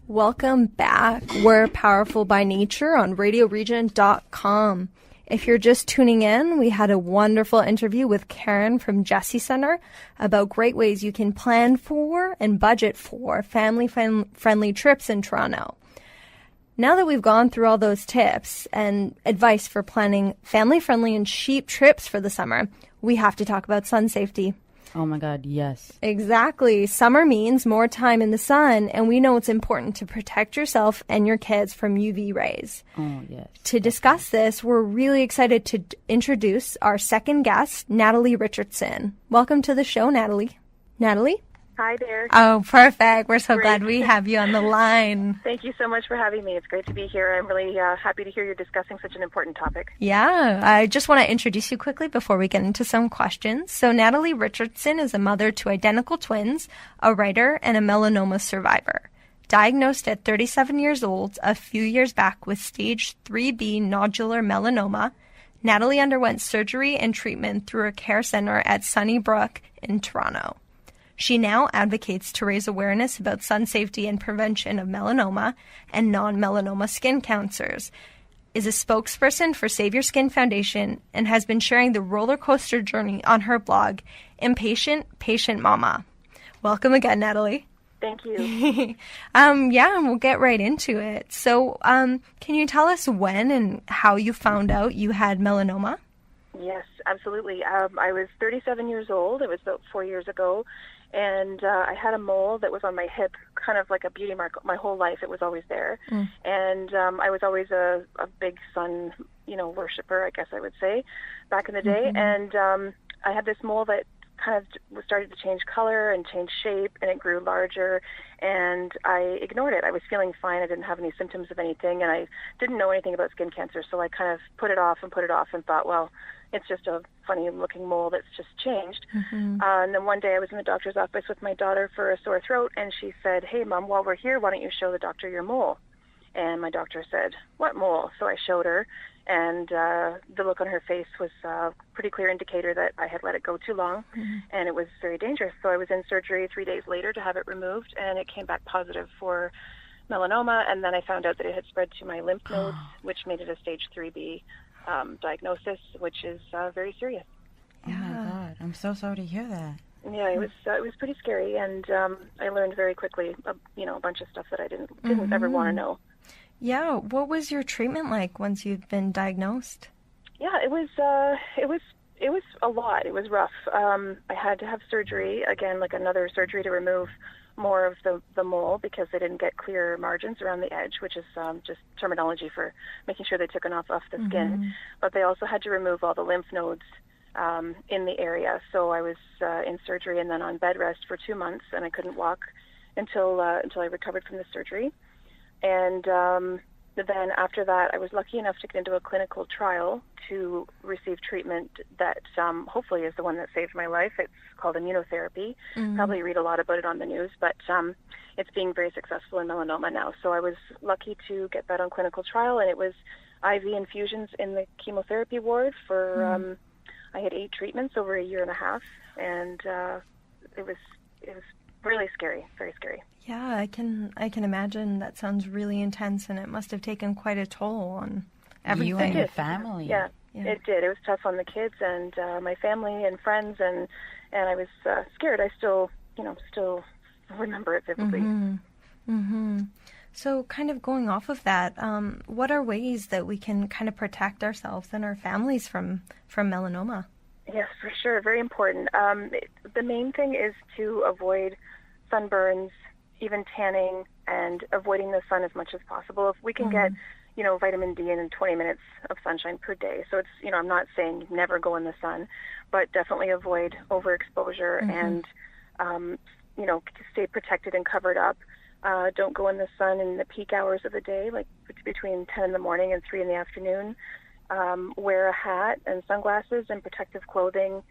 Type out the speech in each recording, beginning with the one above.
Welcome back. We're Powerful by Nature on radioregion.com. If you're just tuning in, we had a wonderful interview with Karen from Jessie Center about great ways you can plan for and budget for family-friendly trips in Toronto. Now that we've gone through all those tips and advice for planning family-friendly and cheap trips for the summer, we have to talk about sun safety. Oh my God, yes. Exactly. Summer means more time in the sun, and we know it's important to protect yourself and your kids from UV rays. Oh, yes. To discuss this, we're really excited to introduce our second guest, Natalie Richardson. Welcome to the show, Natalie. Natalie? Hi there. Oh, perfect. We're so glad we have you on the line. Thank you so much for having me. It's great to be here. I'm really happy to hear you're discussing such an important topic. Yeah, I just want to introduce you quickly before we get into some questions. So Natalie Richardson is a mother to identical twins, a writer, and a melanoma survivor. Diagnosed at 37 years old a few years back with stage 3B nodular melanoma, Natalie underwent surgery and treatment through a care center at Sunnybrook in Toronto. She now advocates to raise awareness about sun safety and prevention of melanoma and non-melanoma skin cancers, is a spokesperson for Save Your Skin Foundation, and has been sharing the roller coaster journey on her blog, Impatient Patient Mama. Welcome again, Natalie. Thank you. And we'll get right into it. So can you tell us when and how you found out you had melanoma? Yes, absolutely. I was 37 years old. It was about 4 years ago. And I had a mole that was on my hip, kind of like a beauty mark. My whole life, it was always there. And I was always a big sun, worshiper, I guess I would say, back in the day. And I had this mole that kind of started to change color and change shape, and it grew larger. And I ignored it. I was feeling fine. I didn't have any symptoms of anything, and I didn't know anything about skin cancer. So I kind of put it off and thought, well, it's just a funny-looking mole that's just changed. And then one day I was in the doctor's office with my daughter for a sore throat, and she said, "Hey, Mom, while we're here, why don't you show the doctor your mole?" And my doctor said, "What mole?" So I showed her, and the look on her face was a pretty clear indicator that I had let it go too long, and it was very dangerous. So I was in surgery 3 days later to have it removed, and it came back positive for melanoma, and then I found out that it had spread to my lymph nodes, which made it a stage 3B diagnosis, which is very serious. Oh my God, I'm so sorry to hear that. Yeah, it was pretty scary, and I learned very quickly, a bunch of stuff that I didn't ever want to know. Yeah, what was your treatment like once you'd been diagnosed? Yeah, it was a lot. It was rough. I had to have surgery again, like another surgery to remove more of the mole because they didn't get clear margins around the edge, which is just terminology for making sure they took enough off the skin. But they also had to remove all the lymph nodes in the area. So I was in surgery and then on bed rest for 2 months, and I couldn't walk until I recovered from the surgery. And then after that, I was lucky enough to get into a clinical trial to receive treatment that hopefully is the one that saved my life. It's called immunotherapy. Probably read a lot about it on the news, but it's being very successful in melanoma now. So I was lucky to get that on clinical trial, and it was IV infusions in the chemotherapy ward for, I had 8 treatments over a year and a half, and it was really scary, very scary. Yeah, I can imagine. That sounds really intense, and it must have taken quite a toll on everything. You and your family. Yeah, it did. It was tough on the kids and my family and friends, and I was scared. I still remember it vividly. So kind of going off of that, what are ways that we can kind of protect ourselves and our families from melanoma? Yes, for sure. Very important. The main thing is to avoid sunburns, even tanning, and avoiding the sun as much as possible. If we can get, vitamin D in 20 minutes of sunshine per day. So it's, I'm not saying never go in the sun, but definitely avoid overexposure and, stay protected and covered up. Don't go in the sun in the peak hours of the day, like between 10 in the morning and 3 in the afternoon. Wear a hat and sunglasses and protective clothing.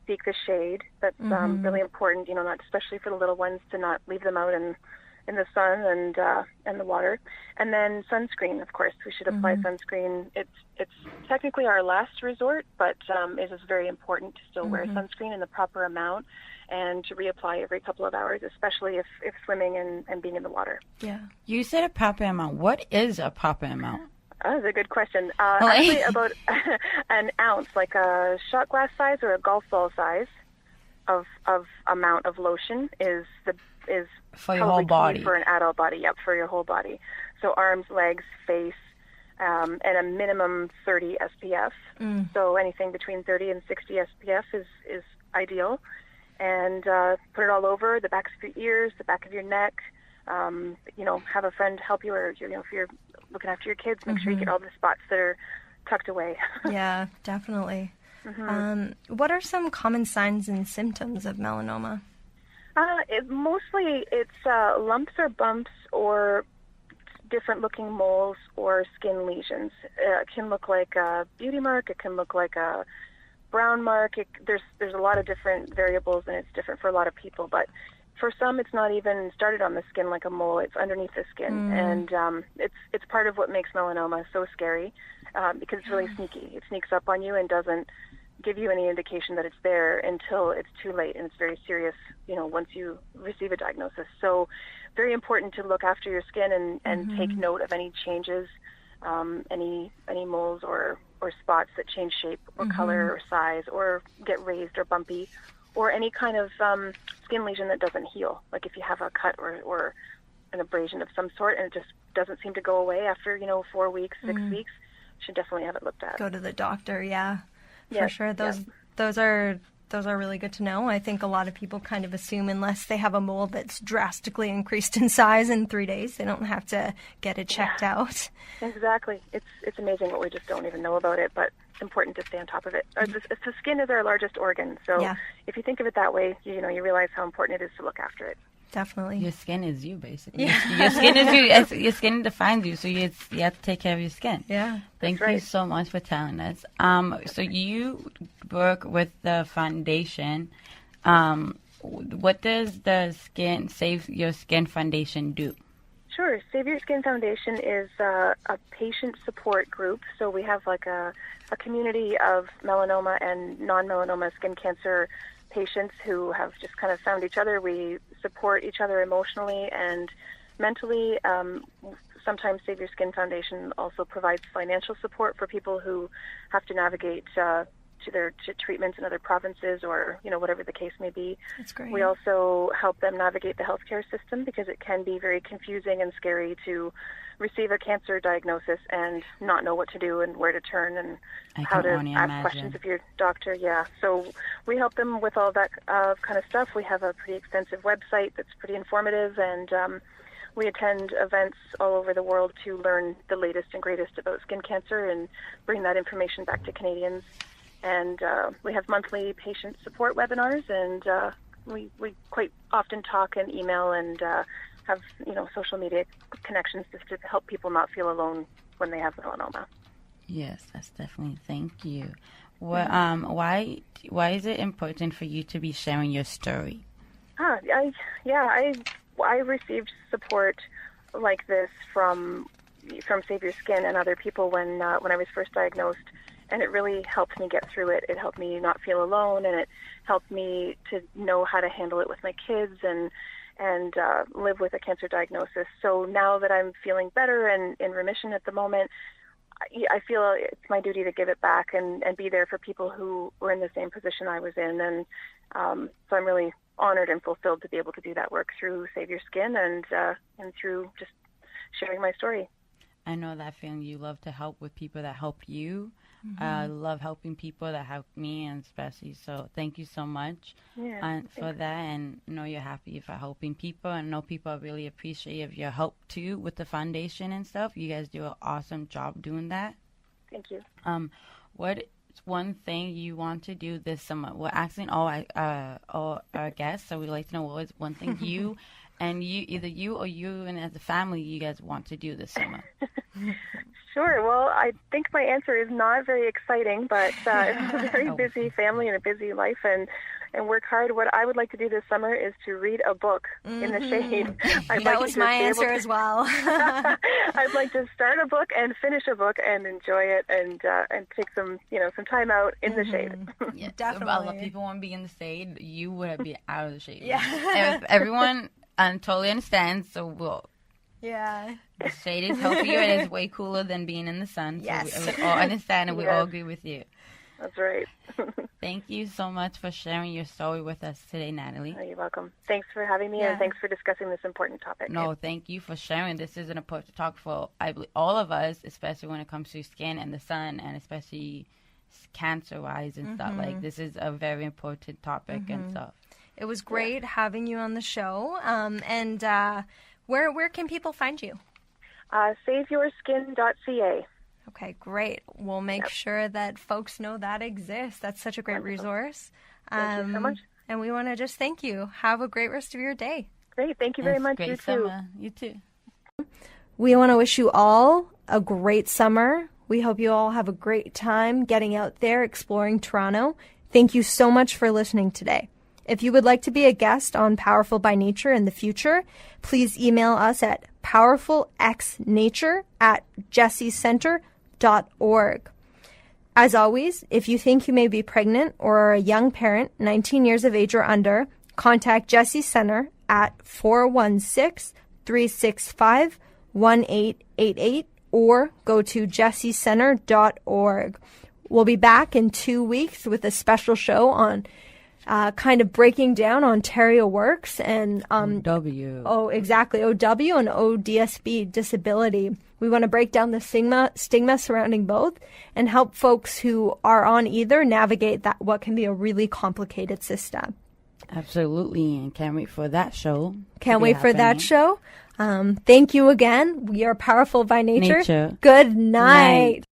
Seek the shade. That's really important, not especially for the little ones, to not leave them out in in the sun and the water. And then sunscreen, of course. We should apply sunscreen. It's technically our last resort, but it is very important to still wear sunscreen in the proper amount and to reapply every couple of hours, especially if swimming and being in the water. Yeah. You said a proper amount. What is a proper amount? Oh, that's a good question. Actually, about an ounce, like a shot glass size or a golf ball size of amount of lotion is for your whole body. For an adult body, yep, for your whole body. So arms, legs, face, and a minimum 30 SPF. So anything between 30 and 60 SPF is ideal. And put it all over the backs of your ears, the back of your neck. Have a friend help you, or if you're looking after your kids, make sure you get all the spots that are tucked away. Yeah, definitely. What are some common signs and symptoms of melanoma? Mostly it's lumps or bumps or different looking moles or skin lesions. It can look like a beauty mark. It can look like a brown mark. There's a lot of different variables, and it's different for a lot of people. But for some, it's not even started on the skin like a mole. It's underneath the skin, and it's part of what makes melanoma so scary because it's really sneaky. It sneaks up on you and doesn't give you any indication that it's there until it's too late, and it's very serious, once you receive a diagnosis. So very important to look after your skin and take note of any changes, any moles or spots that change shape or color or size or get raised or bumpy, or any kind of skin lesion that doesn't heal. Like if you have a cut or an abrasion of some sort and it just doesn't seem to go away after, 4 weeks, 6 weeks, should definitely have it looked at. Go to the doctor, yeah. For sure. Those are really good to know. I think a lot of people kind of assume unless they have a mole that's drastically increased in size in 3 days, they don't have to get it checked out. Exactly. It's amazing what we just don't even know about it, but it's important to stay on top of it. The skin is our largest organ, so if you think of it that way, you realize how important it is to look after it. Definitely. Your skin is you, basically. Yeah. Your skin is you. Your skin defines you, so you have to take care of your skin. Yeah. Thank you so much for telling us. So you work with the foundation. What does the Save Your Skin Foundation do? Sure. Save Your Skin Foundation is a patient support group. So we have like a community of melanoma and non-melanoma skin cancer patients who have just kind of found each other. We support each other emotionally and mentally. Sometimes Save Your Skin Foundation also provides financial support for people who have to navigate to treatments in other provinces or, whatever the case may be. That's great. We also help them navigate the healthcare system because it can be very confusing and scary to receive a cancer diagnosis and not know what to do and where to turn and how to ask questions of your doctor. Yeah, so we help them with all that kind of stuff. We have a pretty extensive website that's pretty informative, and we attend events all over the world to learn the latest and greatest about skin cancer and bring that information back to Canadians. And we have monthly patient support webinars, and we quite often talk and email and have social media connections just to help people not feel alone when they have melanoma. Yes, that's definitely. Thank you. Well, why is it important for you to be sharing your story? I received support like this from Save Your Skin and other people when I was first diagnosed. And it really helped me get through it. It helped me not feel alone, and it helped me to know how to handle it with my kids and live with a cancer diagnosis. So now that I'm feeling better and in remission at the moment, I feel it's my duty to give it back and be there for people who were in the same position I was in. And so I'm really honored and fulfilled to be able to do that work through Save Your Skin and through just sharing my story. I know that feeling. You love to help with people that help you. I love helping people that help me, and especially so thank you so much for that, and know you're happy for helping people, and know people really appreciate your help too with the foundation and stuff. You guys do an awesome job doing that. Thank you. What one thing you want to do this summer? We're asking all our guests, so we'd like to know what is one thing you and either you and as a family you guys want to do this summer. Sure. Well, I think my answer is not very exciting, but it's a very busy family and a busy life. And, and work hard. What I would like to do this summer is to read a book in the shade. That was my answer as well. I'd like to start a book and finish a book and enjoy it and take some time out in the shade. Yeah, definitely. So a lot of people want to be in the shade. You would be out of the shade. Yeah. Everyone totally understands. So yeah. The shade is healthier. It is way cooler than being in the sun. Yes. So we all understand and we all agree with you. That's right. Thank you so much for sharing your story with us today, Natalie. Oh, you're welcome. Thanks for having me, and thanks for discussing this important topic. No, thank you for sharing. This is an important talk for, I believe, all of us, especially when it comes to skin and the sun, and especially cancer-wise and stuff. Like, this is a very important topic and stuff. It was great having you on the show. And where can people find you? SaveYourSkin.ca. Okay, great. We'll make sure that folks know that exists. That's such a great resource. Thank you so much. And we want to just thank you. Have a great rest of your day. Great. Thank you very much. Great You summer. You too. We want to wish you all a great summer. We hope you all have a great time getting out there exploring Toronto. Thank you so much for listening today. If you would like to be a guest on Powerful by Nature in the future, please email us at powerfulxnature@jessiecenter.org. As always, if you think you may be pregnant or are a young parent, 19 years of age or under, contact Jessie Center at 416-365-1888 or go to jessiecenter.org. We'll be back in 2 weeks with a special show on kind of breaking down Ontario Works and OW. Oh, exactly. OW and ODSB disability. We want to break down the stigma surrounding both and help folks who are on either navigate that what can be a really complicated system. Absolutely, and can't wait for that show. Can't wait for that show. Thank you again. We are Powerful by Nature. Nature. Good night.